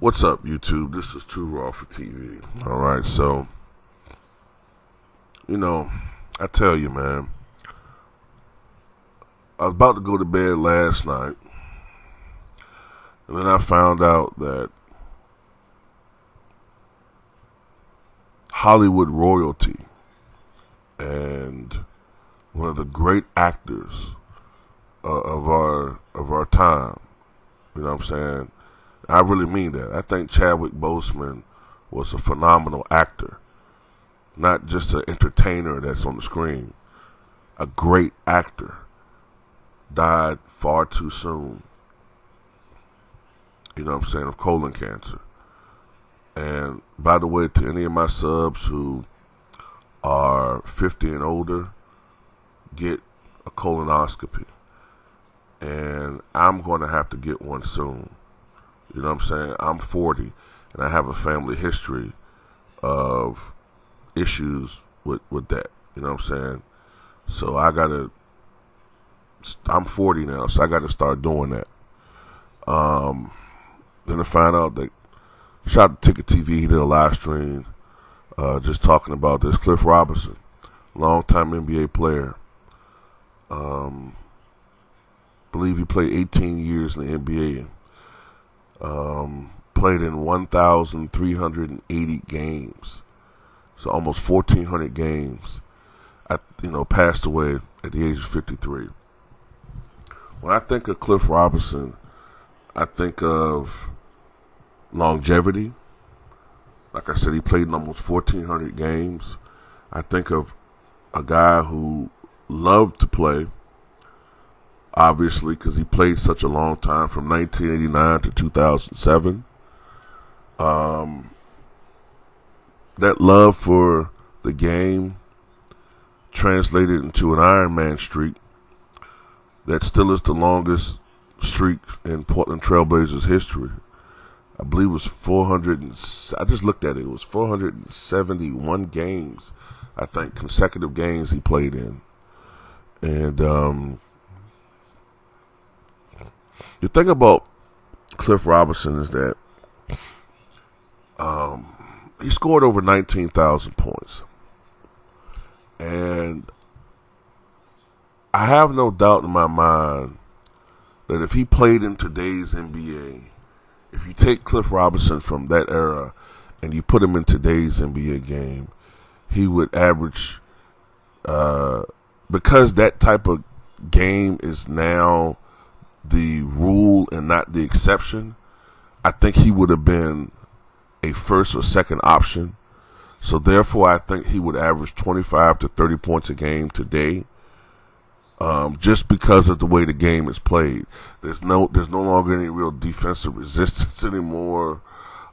What's up, YouTube? This is Too Raw for TV. All right, so, I tell you, man, I was about to go to bed last night, and then I found out that Hollywood royalty and one of the great actors of our time, you know what I'm saying? I really mean that. I think Chadwick Boseman was a phenomenal actor, not just an entertainer that's on the screen. A great actor died far too soon, you know what I'm saying, of colon cancer. And by the way, to any of my subs who are 50 and older, get a colonoscopy. And I'm going to have to get one soon. You know what I'm saying? I'm 40, and I have a family history of issues with that. You know what I'm saying? So I'm 40 now, so I got to start doing that. Then I find out that, shout out to Ticket TV, he did a live stream just talking about this. Cliff Robinson, longtime NBA player. Believe he played 18 years in the NBA. Played in 1,380 games, so almost 1,400 games. Passed away at the age of 53. When I think of Cliff Robinson, I think of longevity. Like I said, he played in almost 1,400 games. I think of a guy who loved to play, obviously, because he played such a long time, from 1989 to 2007. That love for the game translated into an Iron Man streak that still is the longest streak in Portland Trailblazers history. I believe it was 400. I just looked at it. It was 471 games, I think, consecutive games he played in. And the thing about Cliff Robinson is that he scored over 19,000 points. And I have no doubt in my mind that if he played in today's NBA, if you take Cliff Robinson from that era and you put him in today's NBA game, he would average, because that type of game is now the rule and not the exception, I think he would have been a first or second option. So therefore, I think he would average 25 to 30 points a game today, just because of the way the game is played. There's no longer any real defensive resistance anymore.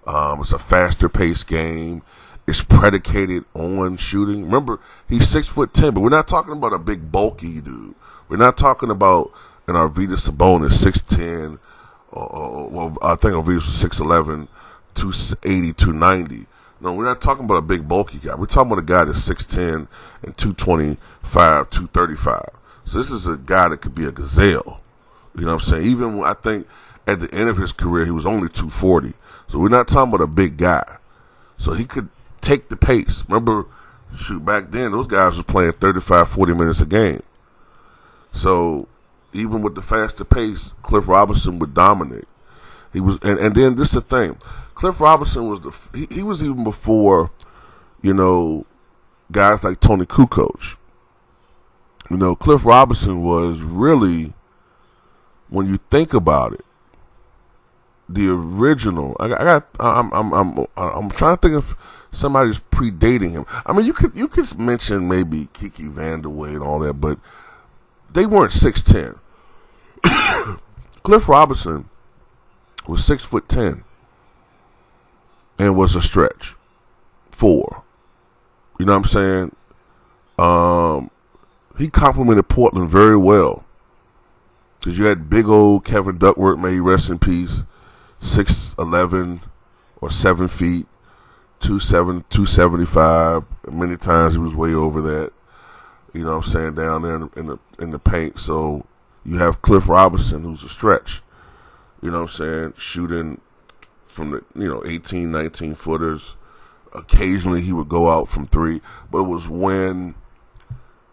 It's a faster paced game. It's predicated on shooting. Remember, he's 6'10", but we're not talking about a big bulky dude. We're not talking about an Arvydas Sabonis 6'10", well, I think Arvydas was 6'11", 280, 290. No, we're not talking about a big bulky guy. We're talking about a guy that's 6'10" and 225, 235. So this is a guy that could be a gazelle. You know what I'm saying? Even when I think at the end of his career, he was only 240. So we're not talking about a big guy. So he could take the pace. Remember, back then, those guys were playing 35, 40 minutes a game. So even with the faster pace, Cliff Robinson would dominate. He was, and then this is the thing. Cliff Robinson was he was even before, guys like Tony Kukoc. Cliff Robinson was really, when you think about it, the original. I'm trying to think if somebody's predating him. I mean, you could mention maybe Kiki Vandeweghe and all that, but they weren't 6'10". Cliff Robinson was 6'10" and was a stretch 4. You know what I'm saying? He complimented Portland very well, because you had big old Kevin Duckworth, may he rest in peace, 6'11" or 7 feet, 275. Many times he was way over that. You know what I'm saying, down there in the paint. So you have Cliff Robinson, who's a stretch. You know what I'm saying, shooting from the 18, 19 footers. Occasionally he would go out from three, but it was when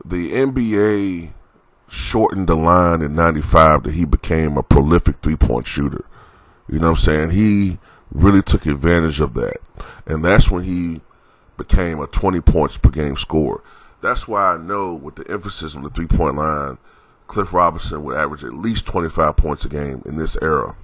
the NBA shortened the line in '95 that he became a prolific 3-point shooter. You know what I'm saying? He really took advantage of that, and that's when he became a 20 points per game scorer. That's why I know with the emphasis on the 3-point line, Cliff Robinson would average at least 25 points a game in this era.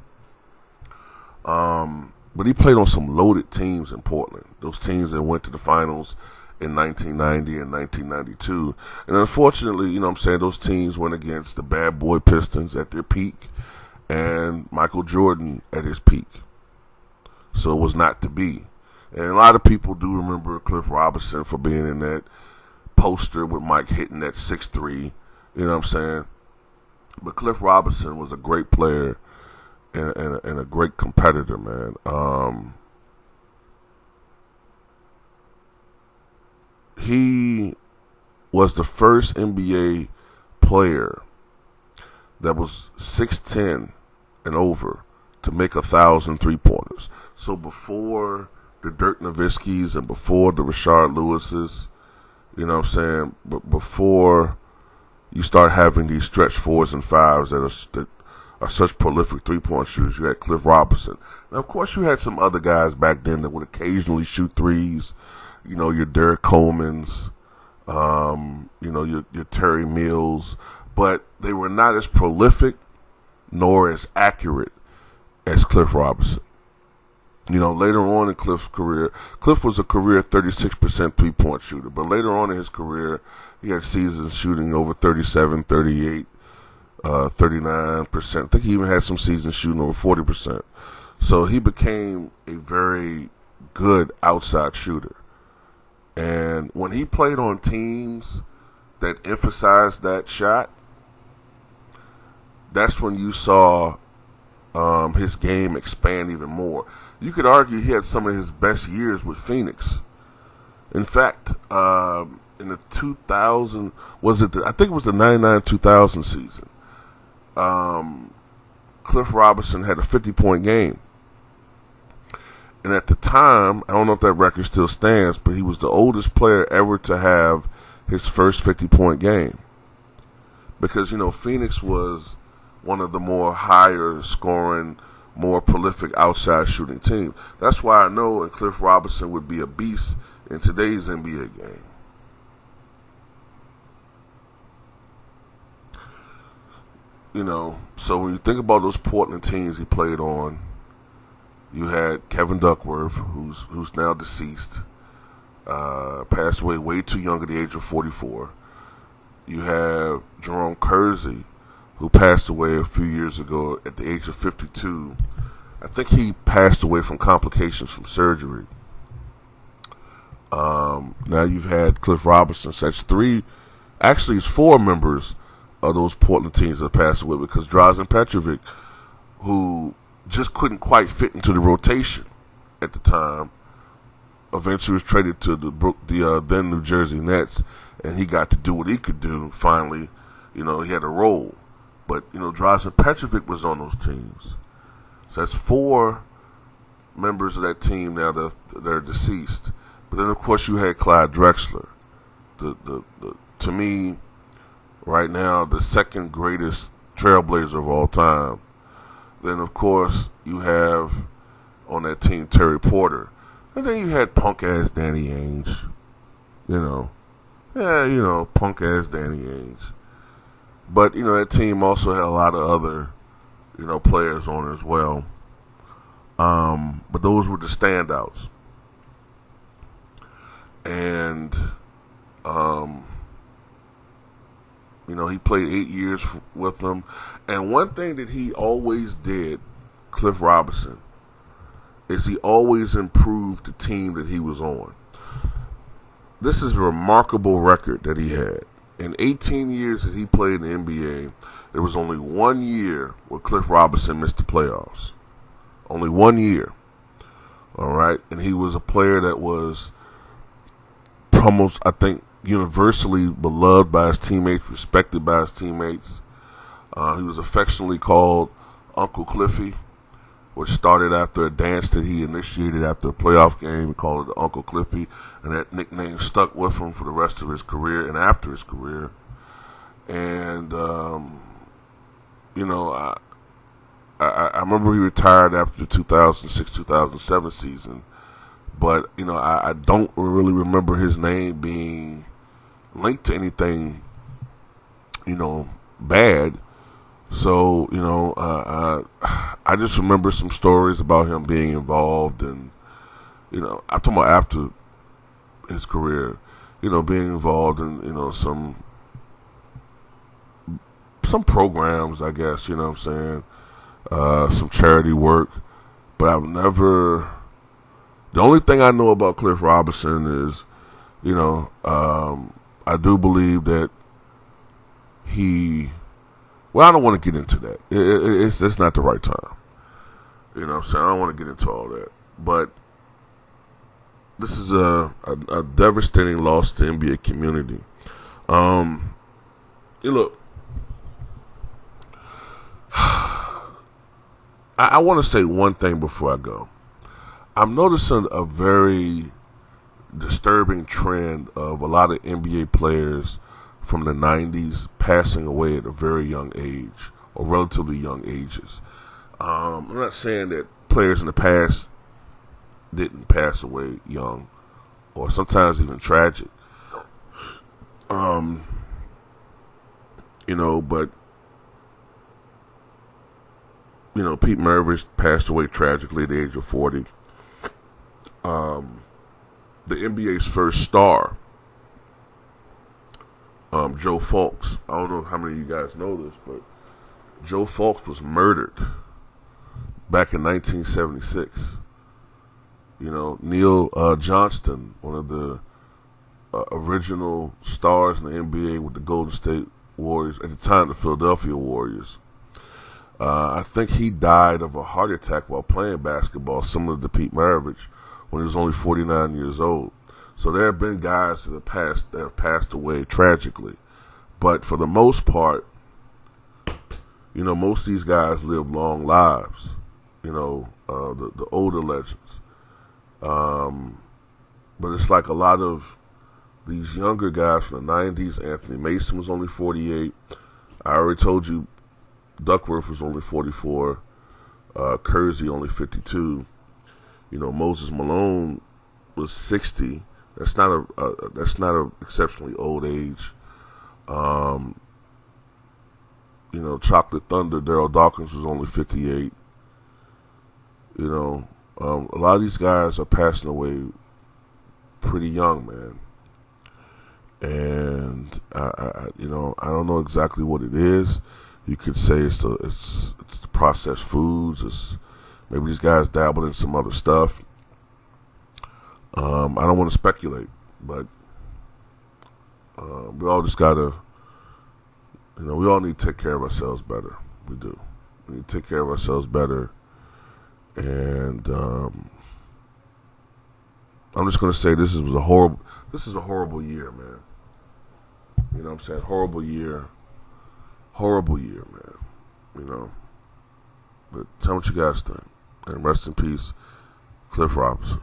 But he played on some loaded teams in Portland. Those teams that went to the finals in 1990 and 1992. And unfortunately, those teams went against the bad boy Pistons at their peak and Michael Jordan at his peak. So it was not to be. And a lot of people do remember Cliff Robinson for being in that poster with Mike hitting that 6'3", you know what I'm saying? But Cliff Robinson was a great player and a great competitor, man. He was the first NBA player that was 6'10" and over to make 1,000 3-pointers. So before the Dirk Nowitzkis and before the Rashard Lewises, you know what I'm saying, but before you start having these stretch 4s and 5s that are such prolific 3-point shooters, you had Cliff Robinson. Now, of course, you had some other guys back then that would occasionally shoot threes. Your Derek Colemans, your Terry Mills, but they were not as prolific nor as accurate as Cliff Robinson. Later on in Cliff's career, Cliff was a career 36% 3-point shooter, but later on in his career, he had seasons shooting over 37, 38, 39%. I think he even had some seasons shooting over 40%. So he became a very good outside shooter. And when he played on teams that emphasized that shot, that's when you saw his game expand even more. You could argue he had some of his best years with Phoenix. In fact, in the 2000, I think it was the 99-2000 season, Cliff Robinson had a 50-point game. And at the time, I don't know if that record still stands, but he was the oldest player ever to have his first 50-point game. Because, Phoenix was one of the more higher scoring, more prolific outside shooting teams. That's why I know Cliff Robinson would be a beast in today's NBA game. So when you think about those Portland teams he played on, you had Kevin Duckworth, who's now deceased, passed away way too young at the age of 44. You have Jerome Kersey, who passed away a few years ago at the age of 52. I think he passed away from complications from surgery. Now you've had Cliff Robinson. So that's 4 members of those Portland teams that passed away, because Drazen Petrovic, who just couldn't quite fit into the rotation at the time, eventually was traded to the then New Jersey Nets, and he got to do what he could do. Finally, he had a role. But Drazen Petrovic was on those teams. So that's 4 members of that team now that are deceased. But then of course you had Clyde Drexler, the to me right now the second greatest trailblazer of all time. Then, of course, you have on that team Terry Porter. And then you had punk-ass Danny Ainge. Punk-ass Danny Ainge. But, that team also had a lot of other, players on it as well. But those were the standouts. And, he played 8 years with them. And one thing that he always did, Cliff Robinson, is he always improved the team that he was on. This is a remarkable record that he had. In 18 years that he played in the NBA, there was only 1 year where Cliff Robinson missed the playoffs. Only 1 year. All right? And he was a player that was almost, I think, universally beloved by his teammates, respected by his teammates. He was affectionately called Uncle Cliffy, which started after a dance that he initiated after a playoff game. He called it the Uncle Cliffy, and that nickname stuck with him for the rest of his career and after his career. And you know, I remember he retired after the 2006-2007 season, but you know, I don't really remember his name being linked to anything, you know, bad. So, you know, I just remember some stories about him being involved, and you know, I'm talking about after his career, you know, being involved in, you know, some programs, I guess, you know what I'm saying, some charity work. But I've never. The only thing I know about Cliff Robinson is, you know, I do believe that he. Well, I don't want to get into that. It's not the right time. You know what I'm saying? I don't want to get into all that. But this is a devastating loss to the NBA community. Look, I want to say one thing before I go. I'm noticing a very disturbing trend of a lot of NBA players from the 90s passing away at a very young age, or relatively young ages. I'm not saying that players in the past didn't pass away young, or sometimes even tragic. You know, but you know, Pete Maravich passed away tragically at the age of 40. The NBA's first star, Joe Fulks. I don't know how many of you guys know this, but Joe Fulks was murdered back in 1976. You know, Neil Johnston, one of the original stars in the NBA with the Golden State Warriors, at the time the Philadelphia Warriors. I think he died of a heart attack while playing basketball, similar to Pete Maravich, when he was only 49 years old. So there have been guys that have passed away tragically, but for the most part, you know, most of these guys live long lives. You know, the older legends. But it's like a lot of these younger guys from the 90s. Anthony Mason was only 48. I already told you Duckworth was only 44. Kersey only 52. You know, Moses Malone was 60. That's not a exceptionally old age. You know, Chocolate Thunder, Daryl Dawkins was only 58. You know, a lot of these guys are passing away pretty young, man. And you know, I don't know exactly what it is. You could say it's the processed foods. It's maybe these guys dabbled in some other stuff. I don't want to speculate, but we all just gotta, you know, we all need to take care of ourselves better. We do. We need to take care of ourselves better. And I'm just gonna say this is a horrible year, man. You know what I'm saying? Horrible year, man. You know. But tell me what you guys think. And rest in peace, Cliff Robinson.